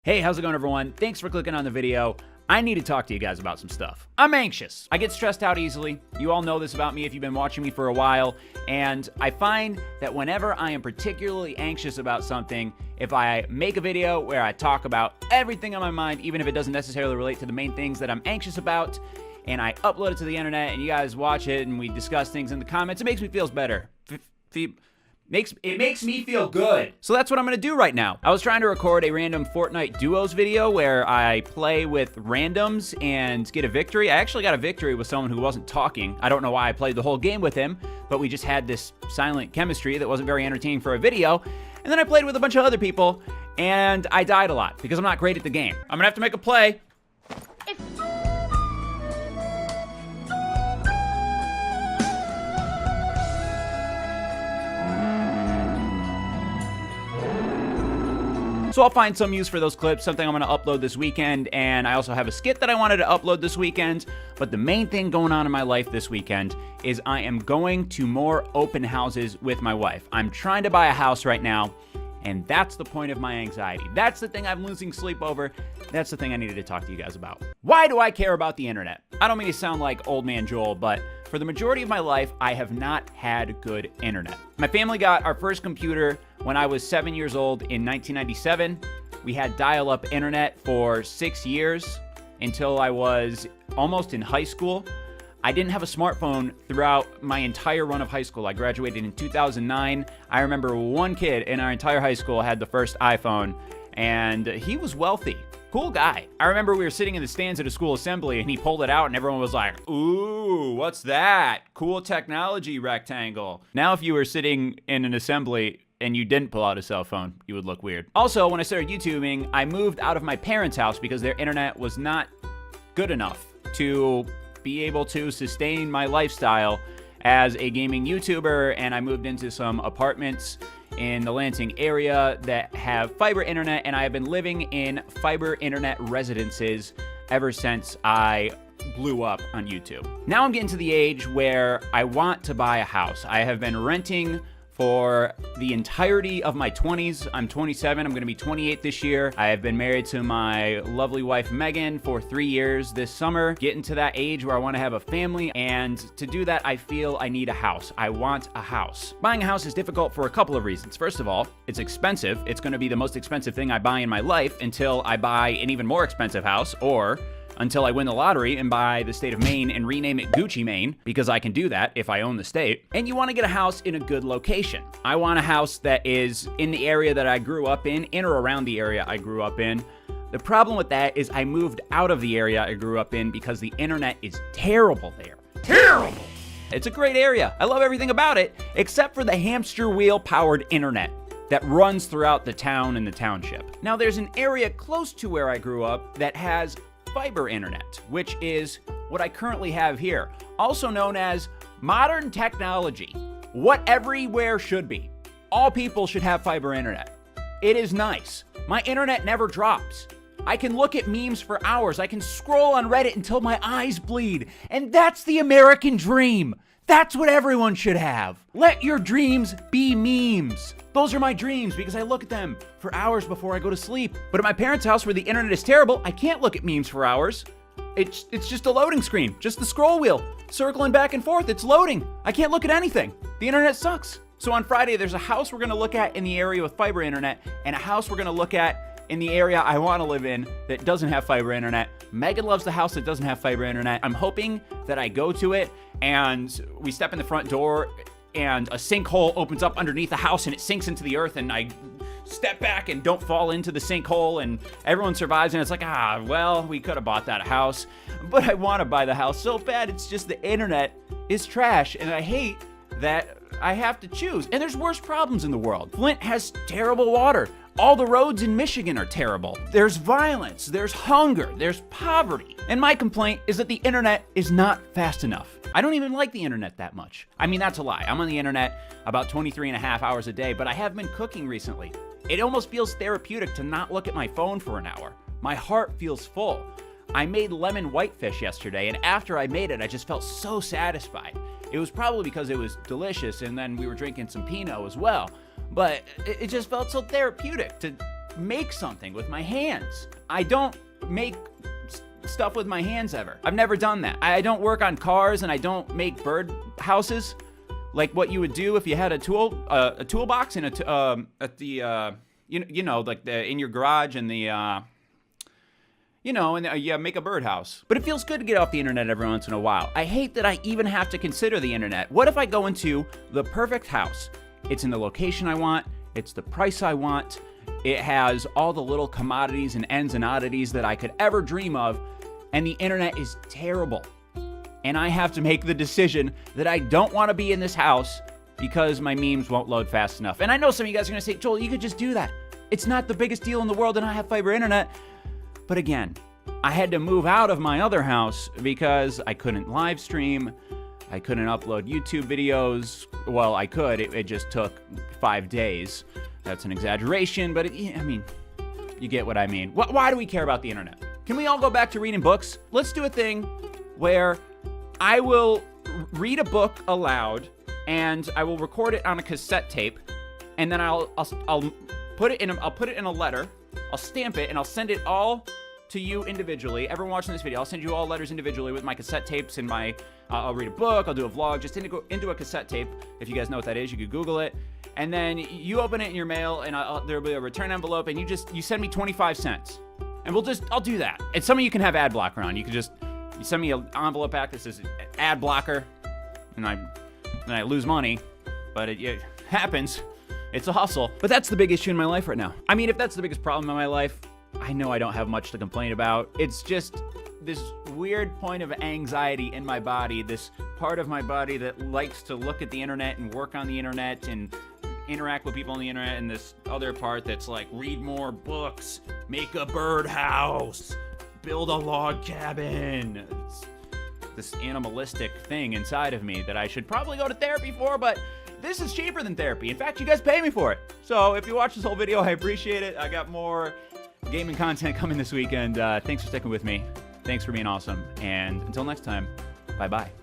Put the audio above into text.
Hey, how's it going, everyone? Thanks for clicking on the video. I need to talk to you guys about some stuff. I'm anxious. I get stressed out easily. You all know this about me if you've been watching me for a while. And I find that whenever I am particularly anxious about something, if I make a video where I talk about everything on my mind, even if it doesn't necessarily relate to the main things that I'm anxious about, and I upload it to the internet and you guys watch it and we discuss things in the comments, it makes me feel better. It makes me feel good. So that's what I'm gonna do right now. I was trying to record a random Fortnite duos video where I play with randoms and get a victory. I actually got a victory with someone who wasn't talking. I don't know why I played the whole game with him, but we just had this silent chemistry that wasn't very entertaining for a video. And then I played with a bunch of other people and I died a lot because I'm not great at the game. I'm gonna have to make a play. So I'll find some use for those clips, something I'm going to upload this weekend, and I also have a skit that I wanted to upload this weekend, but the main thing going on in my life this weekend is I am going to more open houses with my wife. I'm trying to buy a house right now, and that's the point of my anxiety. That's the thing I'm losing sleep over. That's the thing I needed to talk to you guys about. Why do I care about the internet? I don't mean to sound like old man Joel, but for the majority of my life, I have not had good internet. My family got our first computer when I was 7 years old in 1997. We had dial-up internet for 6 years until I was almost in high school. I didn't have a smartphone throughout my entire run of high school. I graduated in 2009. I remember one kid in our entire high school had the first iPhone, and he was wealthy. Cool guy. I remember we were sitting in the stands at a school assembly and he pulled it out and everyone was like, ooh, what's that? Cool technology rectangle. Now if you were sitting in an assembly and you didn't pull out a cell phone, you would look weird. Also, when I started YouTubing, I moved out of my parents' house because their internet was not good enough to be able to sustain my lifestyle as a gaming YouTuber, and I moved into some apartments in the Lansing area that have fiber internet, and I have been living in fiber internet residences ever since I blew up on YouTube. Now I'm getting to the age where I want to buy a house. I have been renting for the entirety of my 20s. I'm 27, I'm gonna be 28 this year. I have been married to my lovely wife, Megan, for 3 years this summer. Getting to that age where I wanna have a family, and to do that, I feel I need a house. I want a house. Buying a house is difficult for a couple of reasons. First of all, it's expensive. It's gonna be the most expensive thing I buy in my life until I buy an even more expensive house, or until I win the lottery and buy the state of Maine and rename it Gucci, Maine, because I can do that if I own the state. And you want to get a house in a good location. I want a house that is in the area that I grew up in or around the area I grew up in. The problem with that is I moved out of the area I grew up in because the internet is terrible there. Terrible! It's a great area. I love everything about it, except for the hamster wheel powered internet that runs throughout the town and the township. Now there's an area close to where I grew up that has fiber internet, which is what I currently have here, also known as modern technology. What everywhere should be. All people should have fiber internet. It is nice. My internet never drops. I can look at memes for hours. I can scroll on Reddit until my eyes bleed. And that's the American dream. That's what everyone should have. Let your dreams be memes. Those are my dreams because I look at them for hours before I go to sleep. But at my parents' house where the internet is terrible, I can't look at memes for hours. It's just a loading screen, just the scroll wheel, circling back and forth. It's loading. I can't look at anything. The internet sucks. So on Friday, there's a house we're gonna look at in the area with fiber internet and a house we're gonna look at in the area I wanna live in that doesn't have fiber internet. Megan loves the house that doesn't have fiber internet. I'm hoping that I go to it and we step in the front door and a sinkhole opens up underneath the house and it sinks into the earth and I step back and don't fall into the sinkhole and everyone survives and it's like, well, we could have bought that house, but I want to buy the house so bad. It's just the internet is trash and I hate that I have to choose. And there's worse problems in the world. Flint has terrible water. All the roads in Michigan are terrible. There's violence, there's hunger, there's poverty. And my complaint is that the internet is not fast enough. I don't even like the internet that much. I mean, that's a lie. I'm on the internet about 23 and a half hours a day, but I have been cooking recently. It almost feels therapeutic to not look at my phone for an hour. My heart feels full. I made lemon whitefish yesterday, and after I made it, I just felt so satisfied. It was probably because it was delicious, and then we were drinking some Pinot as well. But it just felt so therapeutic to make something with my hands. I don't make stuff with my hands ever. I've never done that. I don't work on cars, and I don't make bird houses like what you would do if you had a toolbox in in your garage and make a birdhouse. But it feels good to get off the internet every once in a while. I hate that I even have to consider the internet. What if I go into the perfect house? It's in the location I want, it's the price I want, it has all the little commodities and ends and oddities that I could ever dream of, and the internet is terrible. And I have to make the decision that I don't want to be in this house because my memes won't load fast enough. And I know some of you guys are going to say, Joel, you could just do that. It's not the biggest deal in the world, and I have fiber internet. But again, I had to move out of my other house because I couldn't live stream. I couldn't upload YouTube videos. Well, I could. It just took 5 days. That's an exaggeration, but you get what I mean. Why do we care about the internet? Can we all go back to reading books? Let's do a thing where I will read a book aloud and I will record it on a cassette tape, and then I'll put it in a letter. I'll stamp it and I'll send it all to you individually. Everyone watching this video, I'll send you all letters individually with my cassette tapes and I'll read a book, I'll do a vlog, just into a cassette tape. If you guys know what that is, you could Google it. And then you open it in your mail, and there'll be a return envelope, and you send me 25 cents. And I'll do that. And some of you can have ad blocker on. You send me an envelope back that says ad blocker, and I lose money, but it happens. It's a hustle. But that's the big issue in my life right now. I mean, if that's the biggest problem in my life, I know I don't have much to complain about. It's just this weird point of anxiety in my body, this part of my body that likes to look at the internet and work on the internet and interact with people on the internet, and this other part that's like, read more books, make a birdhouse, build a log cabin. It's this animalistic thing inside of me that I should probably go to therapy for, but this is cheaper than therapy. In fact, you guys pay me for it. So if you watch this whole video, I appreciate it. I got more gaming content coming this weekend. Thanks for sticking with me. Thanks for being awesome. And until next time, bye-bye.